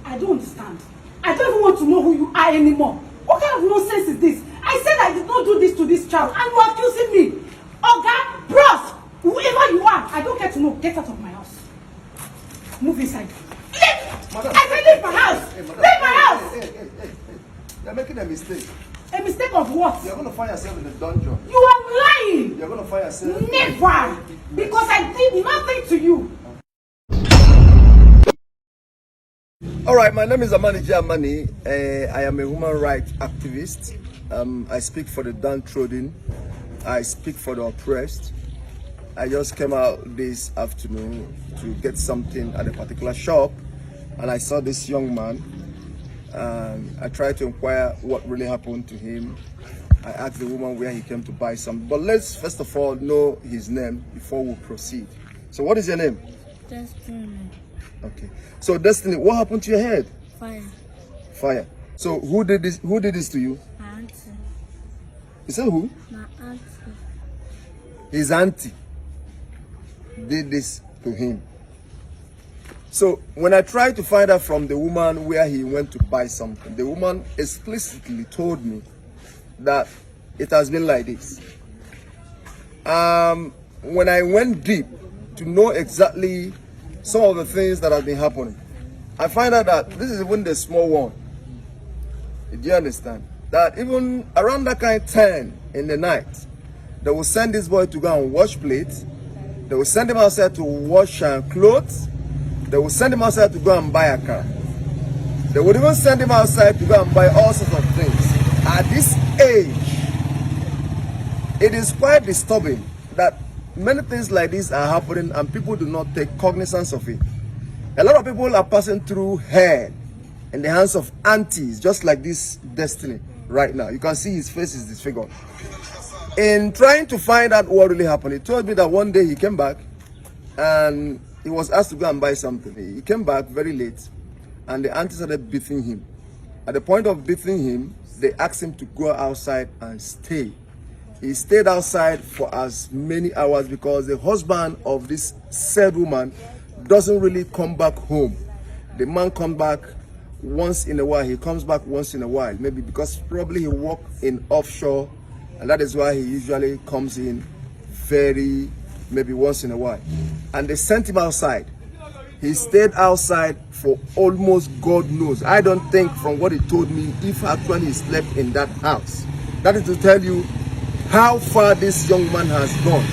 I don't understand. I don't even want to know who you are anymore. What kind of nonsense is this? I said I did not do this to this child, and you are accusing me. Oga, bros, whoever you are, I don't care to know. Get out of my house. Move inside. Leave! Madam. I said leave my house. Hey, leave my house. Hey. You're making a mistake. A mistake of what? You're going to find yourself in the dungeon. You are lying. You're going to find yourself... Never. Because I did nothing to you. All right, my name is Amani Jamani. I am a human rights activist. I speak for the downtrodden. I speak for the oppressed. I just came out this afternoon to get something at a particular shop, and I saw this young man. I tried to inquire what really happened to him. I asked the woman where he came to buy something. But let's first of all know his name before we proceed. So what is your name? Destiny. Okay. So Destiny, what happened to your head? Fire. Fire. So who did this? Who did this to you? My auntie. You said who? My auntie. His auntie did this to him. So when I tried to find out from the woman where he went to buy something, the woman explicitly told me that it has been like this. When I went deep to know exactly some of the things that have been happening, I find out that this is even the small one. Do you understand? That even around that kind of 10 in the night, they will send this boy to go and wash plates. They will send him outside to wash clothes. They will send him outside to go and buy a car. They would even send him outside to go and buy all sorts of things. At this age, it is quite disturbing that many things like this are happening and people do not take cognizance of it. A lot of people are passing through hell in the hands of aunties, just like this Destiny right now. You can see his face is disfigured. In trying to find out what really happened, he told me that one day he came back and he was asked to go and buy something. He came back very late and the auntie started beating him. At the point of beating him, they asked him to go outside and stay. He stayed outside for as many hours because the husband of this said woman doesn't really come back home. The man comes back once in a while. He comes back once in a while, maybe because probably he works in offshore, and that is why he usually comes in maybe once in a while. And they sent him outside. He stayed outside for almost God knows. I don't think from what he told me if actually he slept in that house. That is to tell you how far this young man has gone.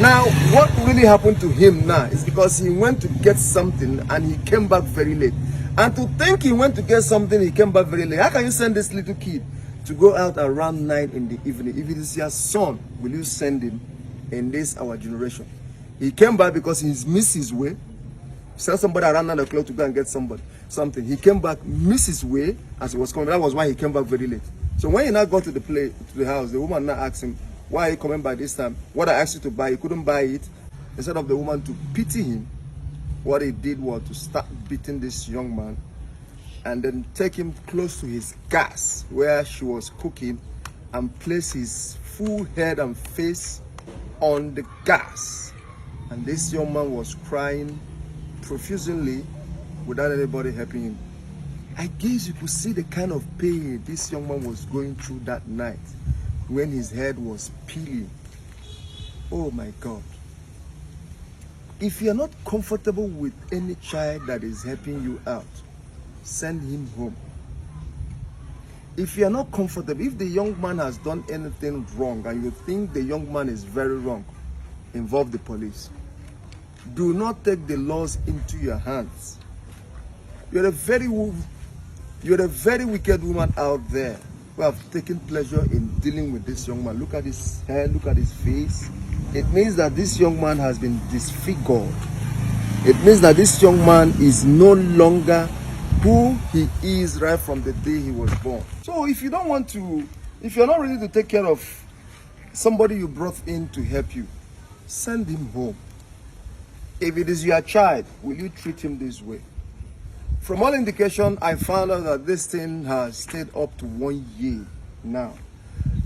Now, what really happened to him now is because he went to get something and he came back very late. And to think he went to get something, he came back very late. How can you send this little kid to go out around 9 in the evening? If it is your son, will you send him in this our generation? He came back because he's missed his way. Sent somebody around 9 o'clock to go and get something. He came back, missed his way as he was coming. That was why he came back very late. So when he now got to the house, the woman now asked him, why are you coming by this time? What I asked you to buy, he couldn't buy it. Instead of the woman to pity him, what he did was to start beating this young man and then take him close to his gas where she was cooking and place his full head and face on the gas. And this young man was crying profusely without anybody helping him. I guess you could see the kind of pain this young man was going through that night when his head was peeling. Oh my God. If you're not comfortable with any child that is helping you out, send him home. If you're not comfortable, if the young man has done anything wrong and you think the young man is very wrong, involve the police. Do not take the laws into your hands. You're a very wicked woman out there who have taken pleasure in dealing with this young man. Look at his hair, look at his face. It means that this young man has been disfigured. It means that this young man is no longer who he is right from the day he was born. So if you don't want to, if you're not ready to take care of somebody you brought in to help you, send him home. If it is your child, will you treat him this way? From all indication, I found out that this thing has stayed up to 1 year now.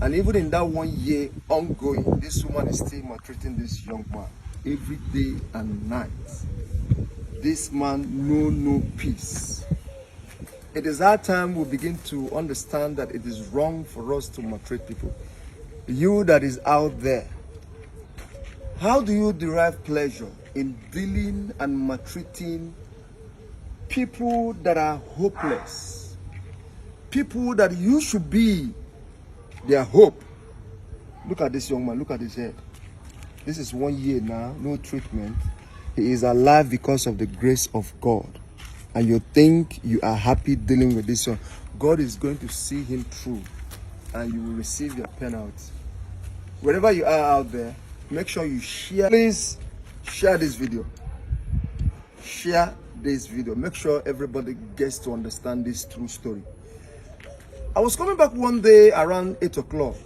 And even in that 1 year ongoing, this woman is still maltreating this young man every day and night. This man know no peace. It is our time we begin to understand that it is wrong for us to maltreat people. You that is out there, how do you derive pleasure in dealing and maltreating people that are hopeless? People that you should be their hope. Look at this young man, look at his head. This is 1 year now, no treatment. He is alive because of the grace of God. And you think you are happy dealing with this one. God is going to see him through and you will receive your penalty. Wherever you are out there, make sure you share. Please share this video. Share this video. Make sure everybody gets to understand this true story. I was coming back one day around 8 o'clock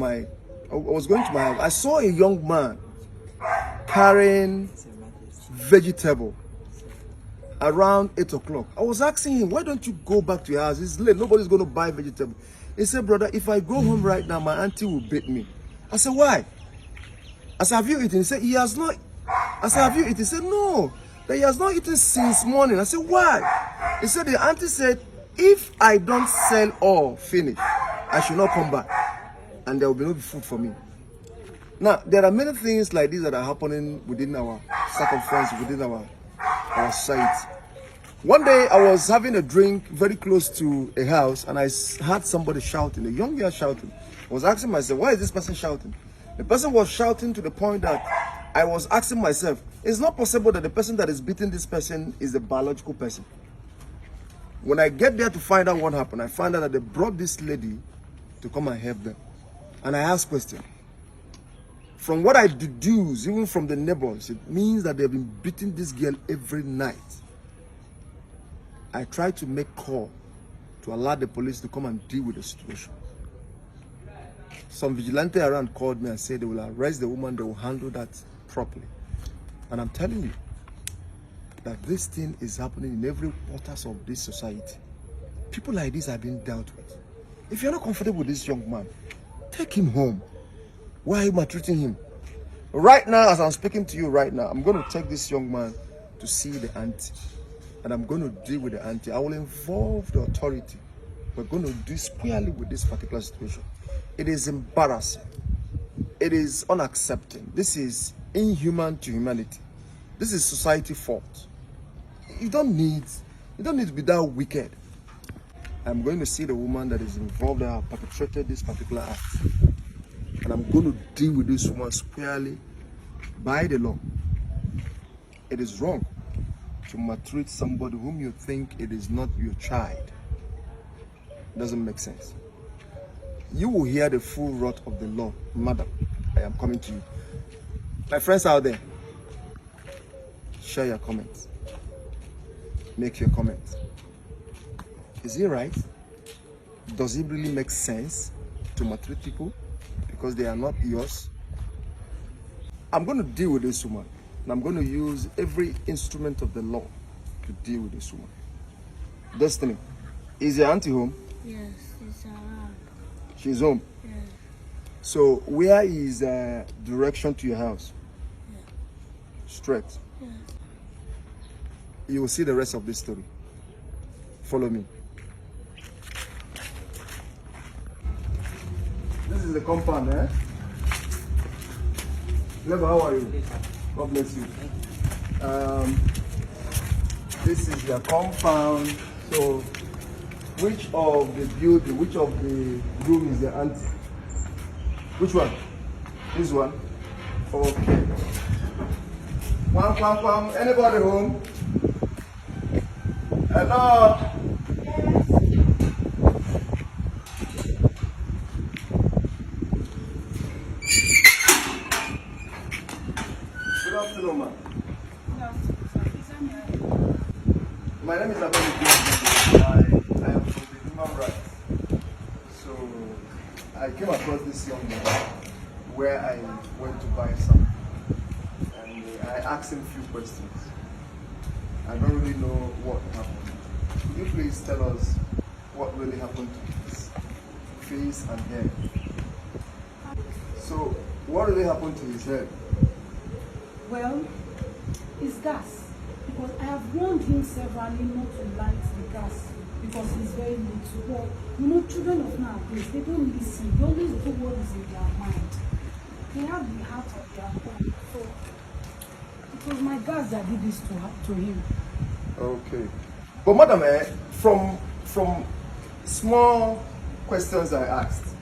I was going to my house. I saw a young man carrying vegetable around 8 o'clock. I was asking him, why don't you go back to your house? It's late. Nobody's going to buy vegetable. He said, brother, if I go home right now, my auntie will beat me. I said, why? I said, have you eaten? He said, he has not. I said, have you eaten? He said, no, that he has not eaten since morning. I said, why? He said, the auntie said, if I don't sell all finish, I should not come back. And there will be no food for me. Now, there are many things like this that are happening within our circumference, within our site. One day, I was having a drink very close to a house, and I heard somebody shouting, a young girl shouting. I was asking myself, why is this person shouting? The person was shouting to the point that I was asking myself, it's not possible that the person that is beating this person is a biological person. When I get there to find out what happened, I found out that they brought this lady to come and help them. And I asked questions. From what I deduce, even from the neighbors, it means that they've been beating this girl every night. I tried to make call to allow the police to come and deal with the situation. Some vigilante around called me and said they will arrest the woman, they will handle that properly. And I'm telling you that this thing is happening in every quarters of this society. People like this are being dealt with. If you're not comfortable with this young man, take him home. Why are you maltreating him? Right now, as I'm speaking to you right now, I'm going to take this young man to see the auntie. And I'm going to deal with the auntie. I will involve the authority. We're going to deal squarely with this particular situation. It is embarrassing. It is unacceptable. This is inhuman to humanity. This is society fault. You don't need to be that wicked. I'm going to see the woman that is involved that have perpetrated this particular act. And I'm going to deal with this woman squarely by the law. It is wrong to maltreat somebody whom you think it is not your child. It doesn't make sense. You will hear the full wrath of the law. Madam, I am coming to you. My friends out there, share your comments. Make your comments. Is it right? Does it really make sense to maltreat people because they are not yours? I'm going to deal with this woman. And I'm going to use every instrument of the law to deal with this woman. Destiny, is your auntie home? Yes, she's around. She's home? Yes. So where is direction to your house? Yeah. Straight. Yeah. You will see the rest of this story. Follow me. This is the compound, eh? Level, how are you? God bless you. This is the compound. So, which of the building, which of the room is the auntie? Which one? This one? Okay. Anybody home? Hello? Good afternoon, ma'am. My name is Abel. I am from the Human Rights. So I came across this young man where I went to buy some. And I asked him a few questions. I don't really know what happened. Could you please tell us what really happened to his face and head? So, what really happened to his head? Well, it's gas. because I have warned him severally not to light the gas because he's very little. But you know, children of nowadays, they don't listen. They always do what is in their mind. They have the heart of their own. So it was my gas that did this to him. Okay. But madam, from small questions I asked,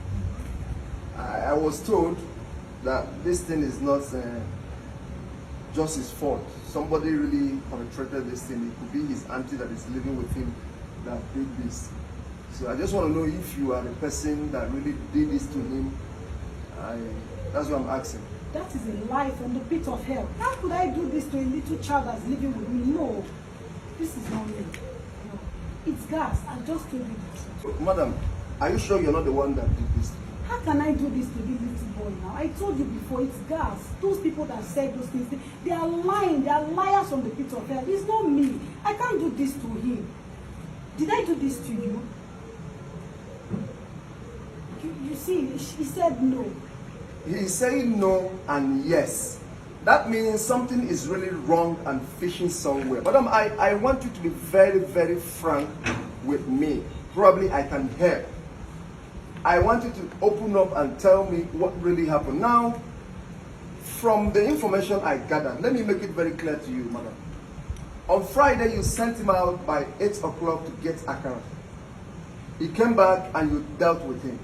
I was told that this thing is not just his fault. Somebody really perpetrated this thing. It could be his auntie that is living with him that did this. So I just want to know if you are the person that really did this to him. That's what I'm asking. That is a lie from the pit of hell. How could I do this to a little child that's living with me? No, this is not me. No. It's gas. I just told you the truth. So, madam, are you sure you're not the one that did this? How can I do this to this little boy now? I told you before, it's gas. Those people that said those things, they are lying. They are liars from the pit of hell. It's not me. I can't do this to him. Did I do this to you? You see, he said no. He's saying no and yes. That means something is really wrong and fishing somewhere. Madam, I want you to be very, very frank with me. Probably I can help. I want you to open up and tell me what really happened. Now, from the information I gathered, let me make it very clear to you, madam. On Friday, you sent him out by 8 o'clock to get akara. He came back and you dealt with him.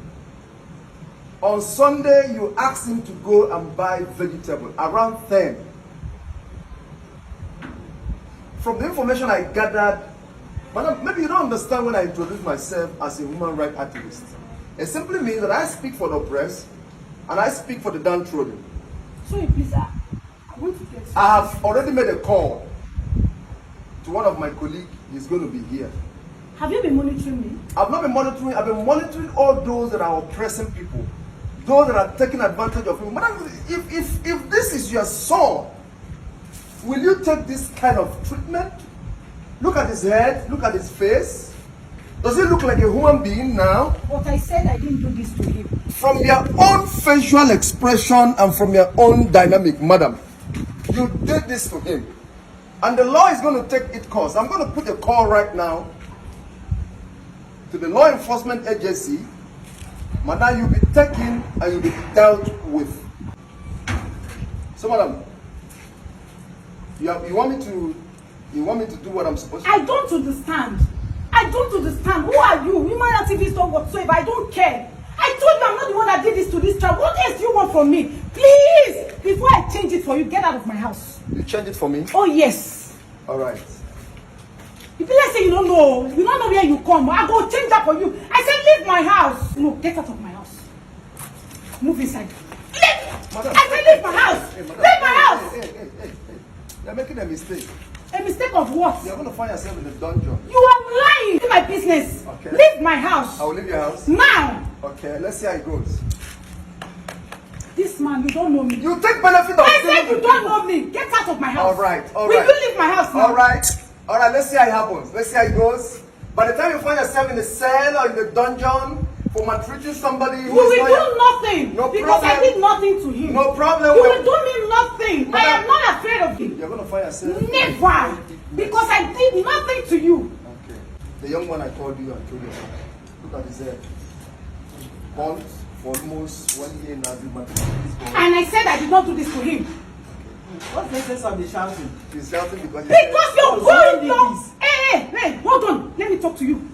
On Sunday, you asked him to go and buy vegetable around 10. From the information I gathered, madam, maybe you don't understand when I introduce myself as a human rights activist. It simply means that I speak for the oppressed and I speak for the downtrodden. Sorry, please, I want to get... I have already made a call to one of my colleagues. He's going to be here. Have you been monitoring me? I've not been monitoring. I've been monitoring all those that are oppressing people, those that are taking advantage of people. Madam, if this is your son, will you take this kind of treatment? Look at his head. Look at his face. Does he look like a human being now? But I said I didn't do this to him. From your own facial expression and from your own dynamic, madam, you did this to him. And the law is going to take its course. I'm going to put a call right now to the law enforcement agency. Madam, you'll be taken and you'll be dealt with. So, madam, you want me to do what I'm supposed to do? I don't understand. I don't understand. Who are you? Human activist or whatsoever. I don't care. I told you I'm not the one that did this to this child. What else do you want from me? Please, before I change it for you, get out of my house. You change it for me? Oh, yes. All right. If you say you don't know where you come, I go change that for you. I said leave my house. No, get out of my house. Move inside. Leave. Madam, I said leave my house. Hey, madam, leave my house. Hey. You're making a mistake. A mistake of what? You're going to find yourself in the dungeon. You are lying. Leave my business. Okay. Leave my house. I will leave your house. Now. Okay, let's see how it goes. This man, you don't know me. You take benefit of... I said you don't know me. Get out of my house. All right. Will you leave my house now? All right, let's see how it happens. Let's see how it goes. By the time you find yourself in the cell or in the dungeon for maltreating somebody who you will do nothing. No because problem. I did nothing to him. No problem. You will do me nothing. Madam, I am not afraid of you. You're going to find yourself... Never. Because I did nothing to you. Okay. The young one I called you and told you about. Look at his head. Bond for almost 1 year now. And I said I did not do this to him. What's the sense of the shouting? He's shouting because... You're going on. Hey, hold on. Let me talk to you.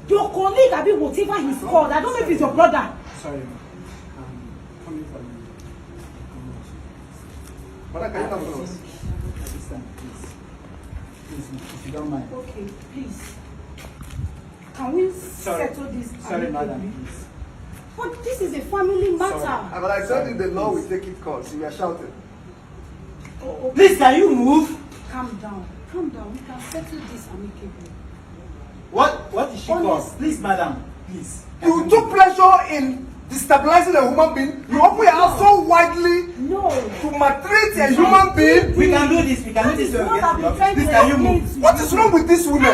Your colleague, I mean, whatever he's called, I don't know if he's your brother. Sorry, coming from you. Madam, can you come to us? This time, please. Please, if you don't mind. Okay, please. Can we settle this? Sorry, madam, please. But this is a family matter. But I told you the law will take it course. You are shouting. Oh, Please, can you move? calm down. Calm down. We can settle this amicably. What is she called? Honest. Please, madam, please. You took pleasure in destabilizing a human being. You open your house so widely No. to maltreat a human being. We can do this. We can do this. That is what I've been trying Please, to can you explain move? to you. What is wrong with these women?